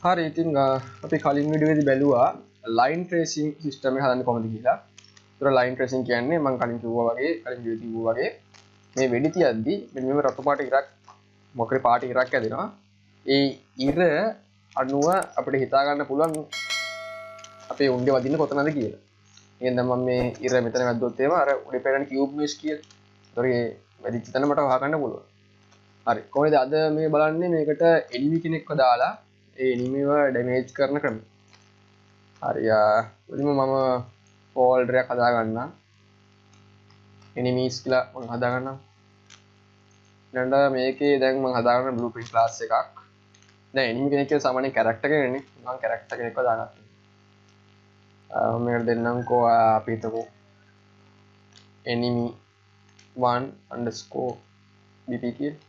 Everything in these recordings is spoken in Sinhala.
හරි ඉතින් අපි කලින් වීඩියෝවේදී බැලුවා line tracing system එක හදන්න කොහොමද කියලා. ඒතර line tracing කියන්නේ මම කලින් කිව්වා වගේ කලින් වීඩියෝ කිව්වා වගේ මේ වෙඩි තියද්දි මෙන්න මේ රතු පාට ඉරක් මොකද පාට ඉරක් ඇදෙනවා. ඒ ඉර අණුව අපිට හිතා ගන්න පුළුවන් අපේ උණ්ඩේ වදින්න කොතනද කියලා. එහෙනම් මම මේ ඉර මෙතන වැද්දොත් එහෙම අර උඩේ පේන කියුබ් මේස් කියලා. ඒතර ඒ වැඩිච්ච තැන මට වහගන්න පුළුවන්. හරි කොහොමද අද මේ බලන්නේ මේකට enemy කෙනෙක්ව දාලා ඒ එනිමිව ඩැමේජ් කරන ක්‍රම. හරි මුලින්ම මම ෆෝල්ඩර් එකක් හදා ගන්නම්. එනිමීස් කියලා මම හදා ගන්නම්. ඊළඟට මේකේ දැන් මම හදා ගන්න බ්ලූප්‍රින්ට් ක්ලාස් එකක්. දැන් එනිමි කෙනෙක් කියලා සාමාන්‍යයෙන් කැරක්ටර් කෙනෙක්නේ. මම කැරක්ටර් කෙනෙක්ව දාගත්තා. මේකට දෙන්නම්කෝ අපි හිතමු enemy 1_bp කියලා.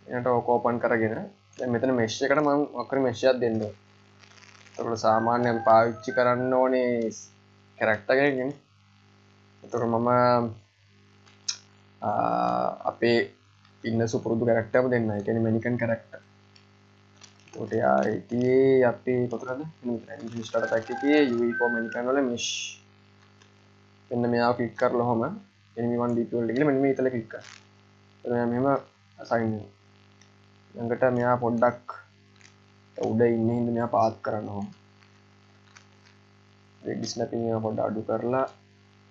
එනට ඕක ඕපන් කරගෙන දැන් මෙතන මෙෂ් එකට මම වක්‍රි මෙෂ් එකක් දෙන්න ඕනේ. ඒකට සාමාන්‍යයෙන් පාවිච්චි කරන්න ඕනේ කැරක්ටර් කෙනෙක්නේ. ඒකට මම අපේ ඉන්න සුපුරුදු කැරක්ටර් එක දෙන්න. ඒ කියන්නේ මෙනිකන් කැරක්ටර්. ඒකට යාරිටියේ අපි කොතනද? මෙතන ස්ටාර්ට් පැක් එකේ UE4 මෙනිකන් වල මෙෂ්. මෙන්න මෙයාව ක්ලික් කරලා ඔහම enemy 1 dp වලට ගිහලා මෙන්න මේ ඉතල ක්ලික් කරා. එතන මෙහෙම assign වෙනවා. ළඟට මෙයා පොඩ්ඩක් උඩ ඉන්නේ හින්දා මෙයා පාත් කරන්න ඕන. රෙඩි ස්නැපින් එක පොඩ්ඩක් අඩු කරලා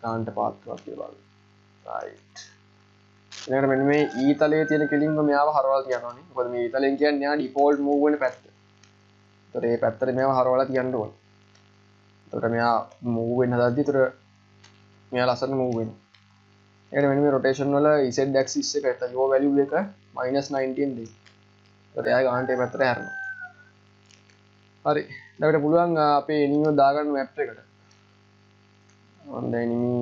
ගන්නට පාත් කරලා කියලා බලන්න. රයිට්. ඊළඟට මෙන්න මේ E තලයේ තියෙන කෙලින්ම මෙයාව හරවලා තියන්න ඕනේ. මොකද මේ E තලයෙන් කියන්නේ යා ඩිෆෝල්ට් මූව් වෙන පැත්ත. ඒතර මේ පැත්තට මෙයාව හරවලා තියන්න ඕනේ. ඒතර මෙයා මූව් වෙන්න හදද්දි ඒතර මෙයා ලස්සන මූව් වෙනවා. ඊළඟට මෙන්න මේ රොටේෂන් වල Z axis එක නැත්නම් your value එක -19 දෙන්න. ඒකට එයා ගන්නට මේ පැත්තට හැරෙනවා. හරි. දැන් අපිට පුළුවන් අපේ එනිමිව දාගන්න මැප් එකට. මම දැන් එනිමි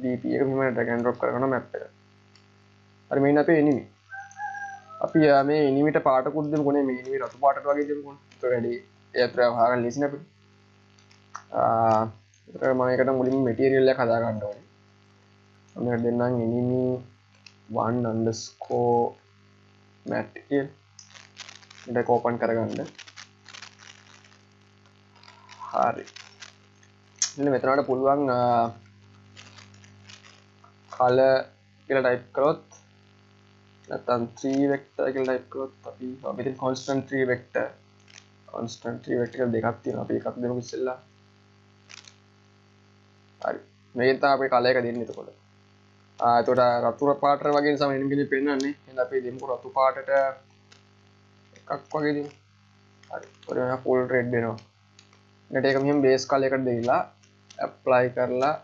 DP එක මෙහෙම drag and drop කරගෙන මැප් එක. හරි මේන්න අපේ එනිමි. අපි මේ එනිමිට පාටකුත් දෙමුකෝ නේ මේ එනිමි රතු පාටට වගේ දෙමුකෝ. ඒක වැඩි ඒතර වහගන්න ලීසි නේ අපිට. ඒතර මම ඒකට මුලින්ම මැටීරියල් එක හදා ගන්න ඕනේ. මම දෙන්නම් enemy 1_mat කියලා. ඒක ඕපන් කරගන්න. හරි. මෙන්න මෙතන වල පුළුවන් color කියලා ටයිප් කරොත් නැත්නම් 3 vector කියලා ටයිප් කරොත් අපි මෙතන constant 3 vector කියලා දෙකක් තියෙනවා. අපි එකක් දෙමු ඉස්සෙල්ලා. හරි. මේක තමයි අපි color එක දෙන්නේ එතකොට. එතකොට රතු පාට වගේ නිසා එනිමි කෙනෙක් පෙන්නන්නේ. එහෙනම් අපි දෙමුකෝ රතු පාටට එකක් වගේ දෙමු. හරි. ඔය full red වෙනවා. ඊට ඒක මෙහෙම බේස් කලර් එකට දෙවිලා apply කරලා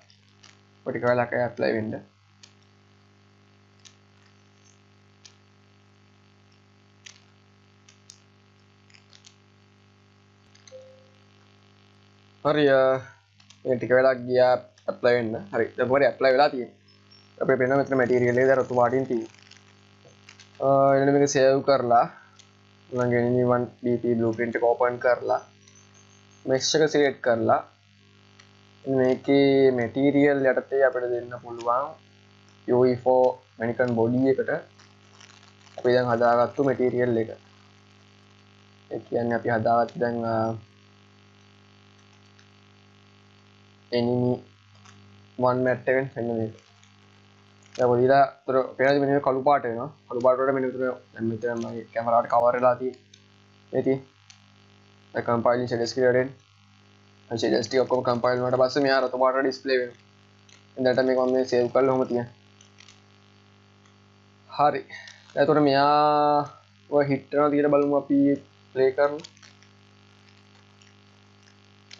පොඩි කාලයක් apply වෙන්න. හරි මේ ටික වෙලා ගියා apply වෙන්න. හරි. දැන් පොඩි apply වෙලා තියෙනවා. අපේ පේන මෙතන මැටීරියල් එක රතු පාටින් තියෙනවා. ඊළඟ මේක save කරලා ළඟ enemy 1 dp blueprint එක open කරලා mesh එක select කරලා මේකේ මැටීරියල් යටතේ අපිට දෙන්න පුළුවන් UE4 mannequin body එකට අපි දැන් හදාගත්තු මැටීරියල් එක. ඒ කියන්නේ අපි හදාගත්ත දැන් enemy 1 mat එක මෙන්න මේක. දැන් ඔයලා තර පේනද මෙන්න මේ කළු පාට වෙනවා. කළු පාට වලට මෙන්න මෙතන දැන් මෙතන මගේ කැමරාවට කවර් වෙලා තියෙන්නේ. මේ කම්පයිලින් ෂෙඩ්ස් කියලා දෙන්න. ෂෙඩ්ස් ටික ඔක්කොම කම්පයිල් වුණාට පස්සේ මෙයා රතු පාට ඩිස්ප්ලේ වෙනවා. එතනට මේක මම මේ සේව් කරලා ඔහොම තියන්න. හරි. එතකොට මෙයා ඔය හිට් වෙනවා කියලා බලමු අපි ප්ලේ කරමු.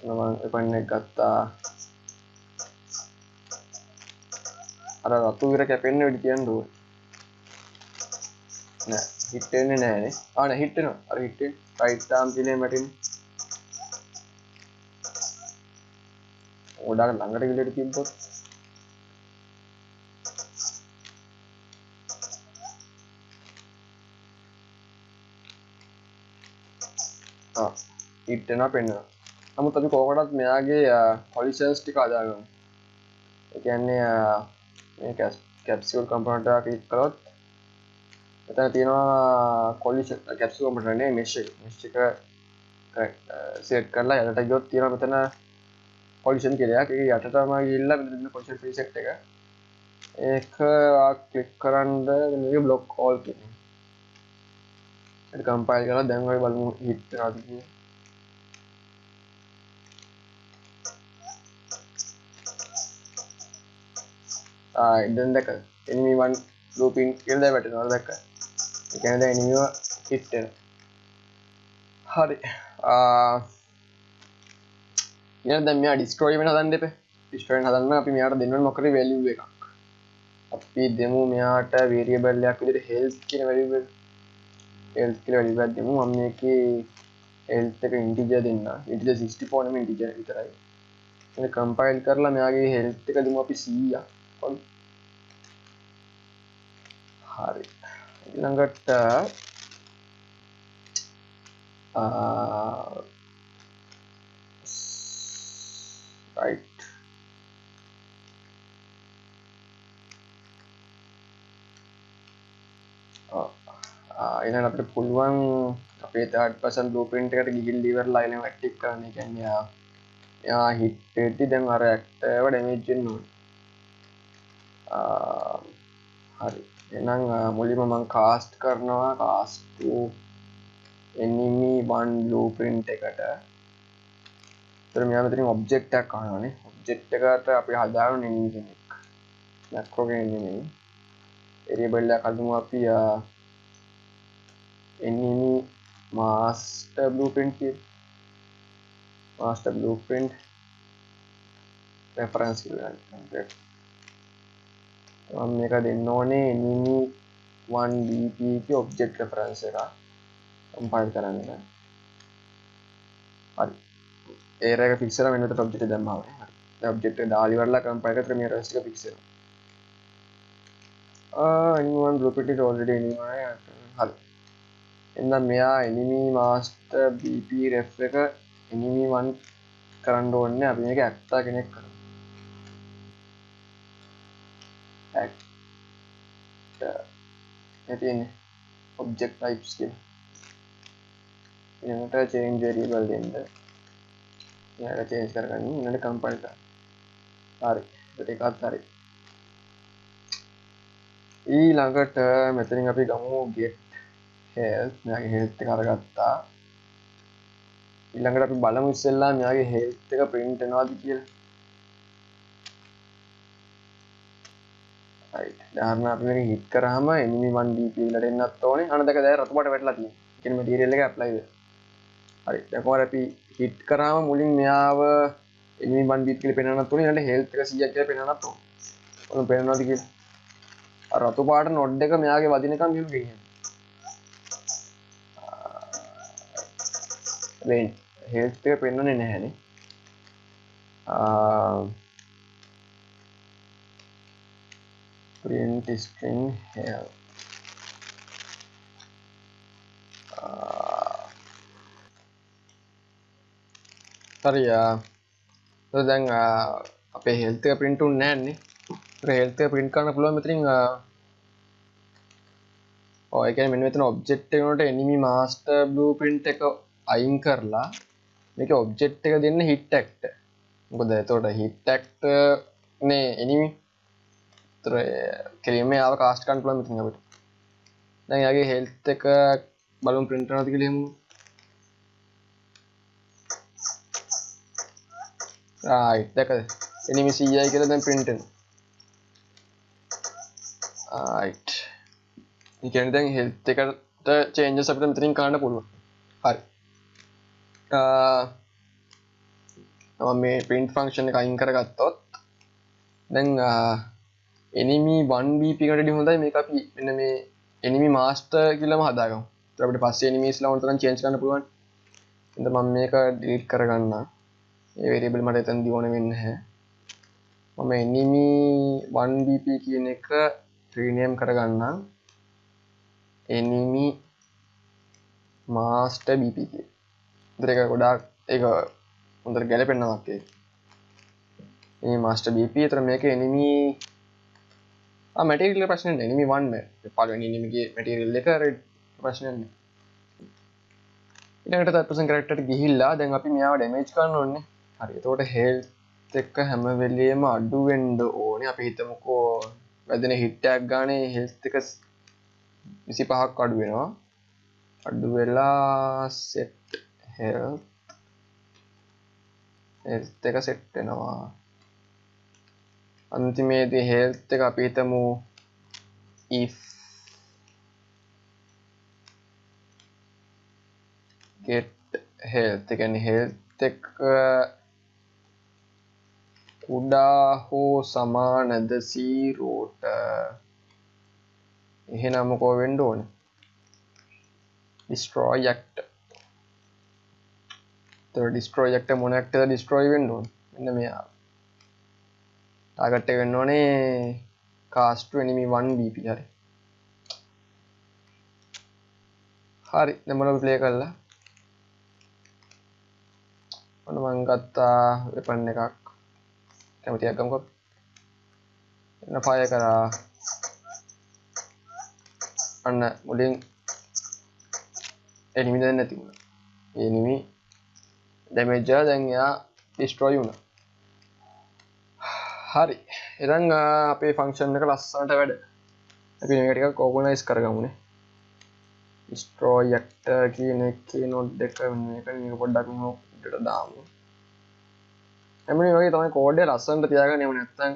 මම එපන් එක ගත්තා. අර රතු විර කැපෙන්න වෙඩි තියන්න ඕනේ. නෑ හිට් වෙන්නේ නෑනේ. නෑ හිට් වෙනවා. අර හිට් වෙන්නේ. රයිට් ආම් දිලේ මැටින්නේ. ගොඩාක් ළඟට ගිලෙට තිබ්බොත් හිට් වෙනවා පෙන්නවා. නමුත් අපි කොහොමදත් මෙයාගේ කොලිෂන්ස් ටික හදාගමු. ඒ කියන්නේ මේ කැප්සියුල් කම්පොනන්ට් එක ක්ලික් කරොත් මෙතන තියෙනවා කොලිෂන් කැප්සියුල් කම්පොනන්ට් නේ මෙෂ් එක සෙට් කරලා යටට ගියොත් තියෙනවා මෙතන කොලිෂන් කියලා එකක්. ඒක යටටම ගිහිල්ලා මෙතන කොලිෂන් ප්‍රීසෙට් එක. ඒක ක්ලික් කරන්ද මේක බ්ලොක් ඕල් කියන්නේ. ඒක කම්පයිල් කරලා දැන් ඔය බලමු හිට් වෙනවද කියලා. දැන් දැක enemy one blueprint කියලා දැන් වැටෙනවා දැක්ක. ඒ කියන්නේ දැන් enemy හිට් වෙනවා. හරි. ඊළඟ දැන් මෙයා destroy වෙන හදන්න එපේ. destroy වෙන හදන්න අපි මෙයාට දෙන්න ඕනේ මොකද value එකක්. අපි දෙමු මෙයාට variable එකක් විදිහට health කියන value එක. health කියලා value එකක් දෙමු. මම මේකේ health එක integer දෙන්න. integer 64 නෙමෙයි integer විතරයි. ඒක compile කරලා මෙයාගේ health එක දෙමු අපි 100ක්. හරි. ඊළඟට right ඊළඟ අපිට පුළුවන් අපේ third person blueprint එකට ගිහිල්ලා ඉවරලා ඊළඟ active කරන්න. ඒ කියන්නේ එයා hit වෙද්දි දැන් අර actor damage වෙන්න ඕනේ. හරි. එහෙනම් මුලින්ම මම cast කරනවා cast to enemy one blueprint එකට. ඒතර මෙයා මෙතනින් object එකක් අහනවානේ. object එකට අපි හදාගන්න enemy කෙනෙක්. macro කෙනෙක් නෙමෙයි. variable එකක් හදමු අපි enemy master blueprint කියලා. master blueprint reference කියලා ගන්න. මම මේක දෙන්න ඕනේ enemy 1bp කී object reference එක compile කරන්න. හරි. error එක fix කරලා මෙන්න උඩට object එක දැම්මා වගේ. හරි. දැන් object එක දාලා ඉවරලා compile කරලා මේ rest එක fix වෙනවා. enemy 1 blueprint is already enemy. හරි. එහෙනම් මෙයා enemy master bp ref එක enemy 1 කරන්න ඕනේ. අපි මේක actor කෙනෙක් කරමු. තියෙන්නේ object types කියලා. ඊළඟට change variable දෙන්න. ඊළඟට change කරගන්න. ඊළඟට compile කරන්න. හරි. ඒකත් හරි. ඊළඟට මෙතනින් අපි ගමු get health. මෙයාගේ health එක අරගත්තා. ඊළඟට අපි බලමු ඉස්සෙල්ලා මෙයාගේ health එක print වෙනවද කියලා. right. දැන් අපි මේක hit කරාම enemy 1bp වලට එන්නත් ඕනේ. අන්න දැක දැන් රතු පාට වැටලා තියෙනවා. ඒ කියන්නේ material එක apply වෙනවා. හරි. දැන් කොහොමද අපි hit කරාම මුලින් මෙයාව enemy 1bp කියලා පෙන්නන්නත් ඕනේ. ඊළඟට health එක 100ක් කියලා පෙන්නන්නත් ඕනේ. ඔන්න පෙන්නනවාද කියලා. අර රතු පාට node එක මෙයාගේ වදිනකම් මෙහෙම ගෙනියන්න. දැන් health එක පෙන්නන්නේ නැහැනේ. print string health. හරි. දැන් අපේ health එක print උන්නේ නැන්නේ. ඒක health එක print කරන්න පුළුවන් මෙතනින් ඒ කියන්නේ මෙන්න මෙතන object එක උනට enemy master blueprint එක අයින් කරලා මේකේ object එක දෙන්න hit act. මොකද එතකොට hit act නේ enemy. ඒතර කෙලින්ම ආව cast කරන්න පුළුවන් මෙතන අපිට. දැන් යාගේ health එක බලමු print කරනවද කියලා එහෙම. right. දැකද enemy 100යි කියලා දැන් print වෙනවා. right. ඒ කියන්නේ දැන් health එකට changes අපිට මෙතනින් කරන්න පුළුවන්. හරි. මම මේ print function එක අයින් කරගත්තොත් දැන් enemy 1bp එකට හොඳයි මේක අපි මෙන්න මේ enemy master කියලාම හදාගමු. ඒත් අපිට පස්සේ enemies ලා ඕන තරම් change කරන්න පුළුවන්. ඉතින් මම මේක delete කරගන්නම්. මේ variable මට එතනදී ඕන වෙන්නේ නැහැ. මම enemy 1bp කියන එක rename කරගන්නම්. enemy master bp කියලා. ඒතර ඒක ගොඩාක් ඒක හොඳට ගැලපෙනවා ඒක. මේ master bp ඒතර මේක enemy material ප්‍රශ්නේ නැහැ. enemy 1 මේ පළවෙනි enemy ගේ material එක red ප්‍රශ්නේ නැහැ. ඊළඟට third person character එකට ගිහිල්ලා දැන් අපි මෙයාව damage කරන්න ඕනේ. හරි. එතකොට health එක හැම වෙලෙම අඩු වෙන්න ඕනේ. අපි හිතමුකෝ වැදෙන hit එකක් ගානේ health එක 25ක් අඩු වෙනවා. අඩු වෙලා set health එක set වෙනවා. අන්තිමේදී health එක අපි හිතමු if get health කියන්නේ health එක කුඩා හෝ සමානද 0ට එහෙනම් මොකෝ වෙන්න ඕනේ destroy act destroy act මොන act එකද destroy වෙන්න ඕනේ මෙන්න මෙයා target එක වෙන්න ඕනේ cast to enemy 1 bp හරි හරි දැන් මොනවද ප්ලේ කරලා ඔන්න මං ගත්තා weapon එකක් කැමතියක් ගමුකෝ එන්න fire කරා අන්න මුලින් enemy දැන් නැති වුණා enemy damage එක දැන් යා destroy වුණා හරි එහෙනම් අපේ function එක ලස්සනට වැඩ අපි මේක ටිකක් organize කරගමුනේ destroy actor කියන එකේ node එක මේක පොඩ්ඩක් මෙහෙම උඩට දාමු එමුනේ වගේ තමයි කෝඩ් එක ලස්සනට තියාගන්න යමු නැත්නම්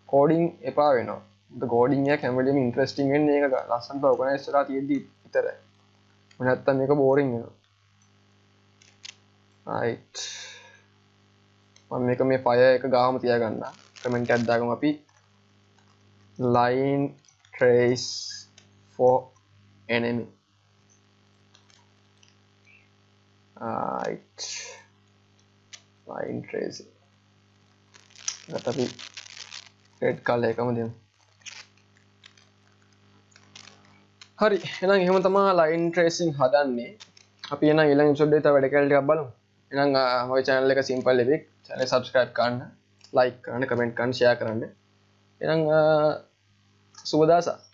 කෝඩින් එපා වෙනවා the coding එක හැම වෙලෙම interesting වෙන්නේ ඒක ලස්සනට organize කරලා තියෙද්දි විතරයි නැත්තම් මේක boring වෙනවා right මම මේක මේ fire එක ගාම තියාගන්න comment එකක් දාගමු අපි line trace for enemy right line tracing ගත්ත අපි red color එකම දෙමු හරි එහෙනම් එහෙම තමයි line tracing හදන්නේ අපි එහෙනම් ඊළඟ episode එකේ තව වැඩ කැලේ ටිකක් බලමු එහෙනම් මගේ channel එක simple එකක් channel එක subscribe කරන්න like කරන්න comment කරන්න share කරන්න එහෙනම් සුබ දවසක්